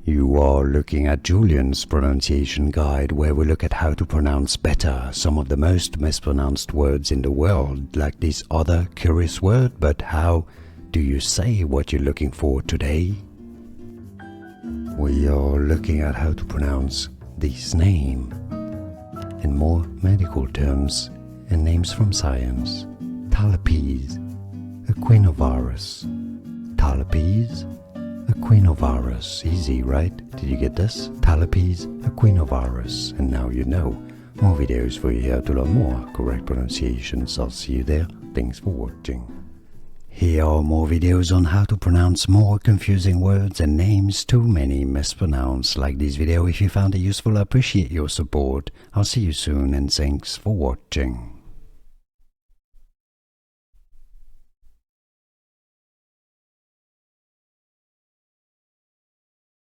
You are looking at Julian's pronunciation guide, where we look at how to pronounce better some of the most mispronounced words in the world, like this other curious word. But how do you say what you're looking for today? We are looking at how to pronounce this name in more medical terms and names from science. Talipes Equinovarus. Talipes Equinovarus. Easy, right? Did you get this? Talipes Equinovarus. And now you know. More videos for you here to learn more correct pronunciations. I'll see you there. Thanks for watching. Here are more videos on how to pronounce more confusing words and names too many mispronounced. Like this video if you found it useful. I appreciate your support. I'll see you soon and thanks for watching.